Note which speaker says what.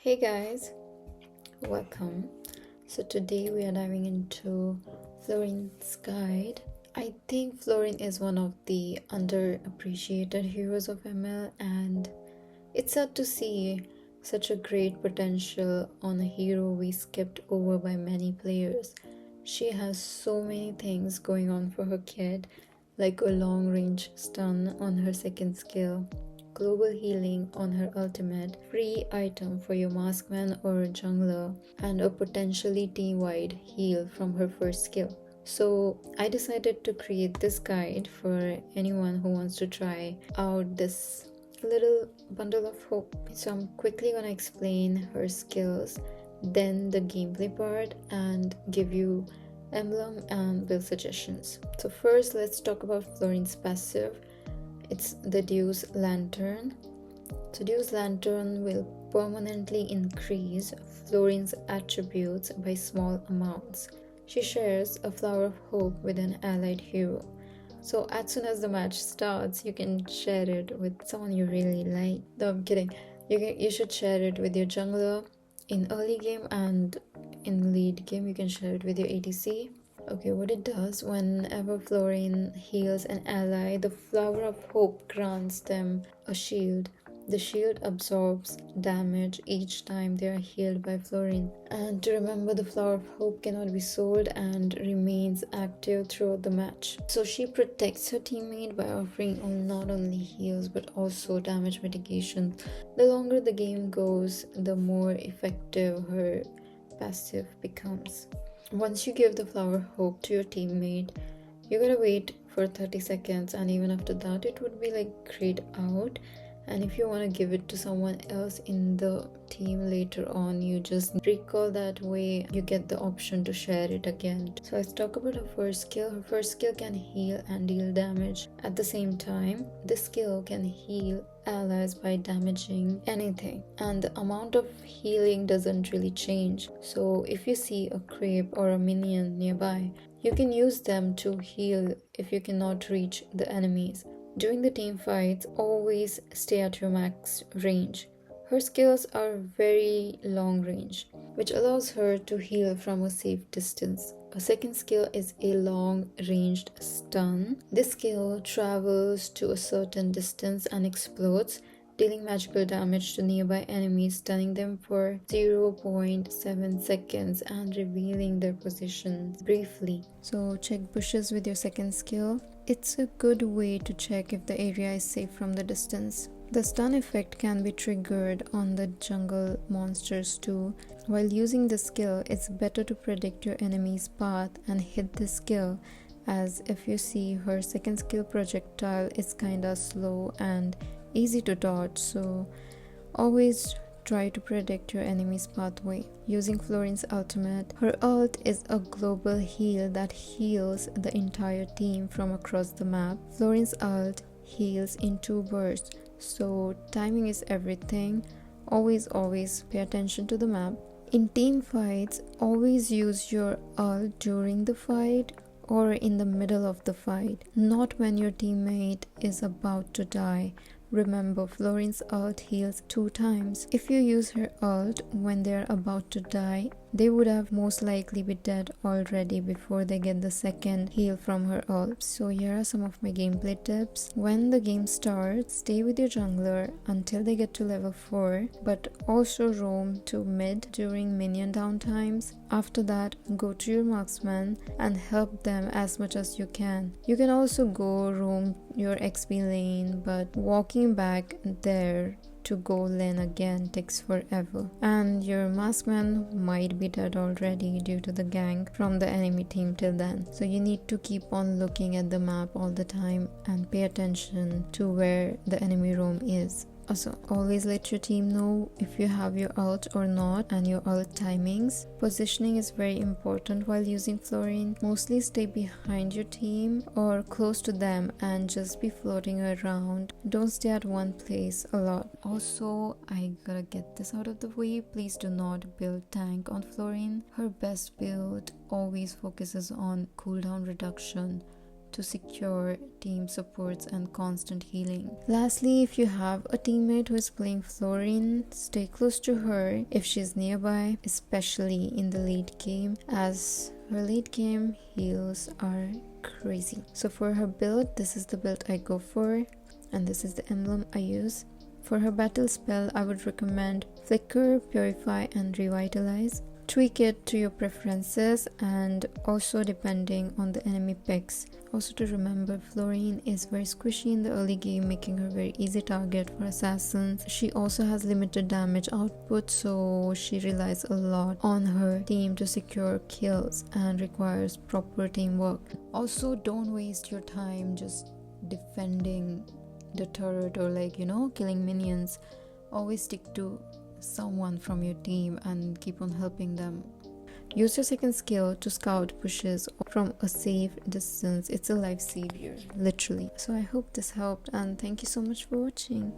Speaker 1: Hey guys, welcome. So today we are diving into Floryn's guide. I think Floryn is one of the underappreciated heroes of ML, and it's sad to see such a great potential on a hero we skipped over by many players. She has so many things going on for her kid, like a long range stun on her second skill, global healing on her ultimate, free item for your marksman or jungler, and a potentially team-wide heal from her first skill. So I decided to create this guide for anyone who wants to try out this little bundle of hope. So I'm quickly gonna explain her skills, then the gameplay part, and give you emblem and build suggestions. So first let's talk about Floryn's passive. It's the Deus Lantern. So Deus Lantern will permanently increase Floryn's attributes by small amounts. She shares a flower of hope with an allied hero. So as soon as the match starts, you can share it with someone you really like. No, I'm kidding. You should share it with your jungler in early game, and in late game you can share it with your ADC. Okay, what it does, whenever Floryn heals an ally, the Flower of Hope grants them a shield. The shield absorbs damage each time they are healed by Floryn. And to remember, the Flower of Hope cannot be sold and remains active throughout the match. So she protects her teammate by offering not only heals but also damage mitigation. The longer the game goes, the more effective her passive becomes. Once you give the Flower of Hope to your teammate, you gotta wait for 30 seconds, and even after that it would be like grayed out. And if you want to give it to someone else in the team later on, you just recall that way, you get the option to share it again. So let's talk about her first skill. Her first skill can heal and deal damage at the same time. This skill can heal allies by damaging anything, and the amount of healing doesn't really change. So if you see a creep or a minion nearby, you can use them to heal if you cannot reach the enemies. During the team fights, always stay at your max range. Her skills are very long range, which allows her to heal from a safe distance. A second skill is a long ranged stun. This skill travels to a certain distance and explodes, dealing magical damage to nearby enemies, stunning them for 0.7 seconds and revealing their position briefly. So check bushes with your second skill. It's a good way to check if the area is safe from the distance. The stun effect can be triggered on the jungle monsters too. While using the skill, it's better to predict your enemy's path and hit the skill, as if you see her second skill projectile is kinda slow and easy to dodge, so always try to predict your enemy's pathway. Using Floryn's ultimate, her ult is a global heal that heals the entire team from across the map. Floryn's ult heals in 2 bursts, so timing is everything. Always pay attention to the map. In team fights, always use your ult during the fight or in the middle of the fight, not when your teammate is about to die. Remember, Floryn's ult heals 2 times. If you use her ult when they're about to die, they would have most likely be dead already before they get the second heal from her ult. So here are some of my gameplay tips. When the game starts, stay with your jungler until they get to level 4, but also roam to mid during minion downtimes. After that, go to your marksman and help them as much as you can. You can also go roam your XP lane, but walking back there to go lane again takes forever, and your marksman might be dead already due to the gank from the enemy team till then. So you need to keep on looking at the map all the time and pay attention to where the enemy roam is. Also, always let your team know if you have your ult or not and your ult timings. Positioning is very important while using Floryn. Mostly stay behind your team or close to them and just be floating around. Don't stay at one place a lot. Also, I gotta get this out of the way. Please do not build tank on Floryn. Her best build always focuses on cooldown reduction. to secure team supports and constant healing. Lastly, if you have a teammate who is playing Floryn, stay close to her if she's nearby, especially in the late game, as her late game heals are crazy. So for her build, this is the build I go for, and this is the emblem I use. For her battle spell, I would recommend Flicker, Purify and Revitalize. Tweak it to your preferences and also depending on the enemy picks. Also to remember, Floryn is very squishy in the early game, making her very easy target for assassins. She also has limited damage output, so she relies a lot on her team to secure kills and requires proper teamwork. Also, don't waste your time just defending the turret or killing minions. Always stick to someone from your team and keep on helping them. Use your second skill to scout pushes from a safe distance. It's a life savior, literally. So I hope this helped, and thank you so much for watching.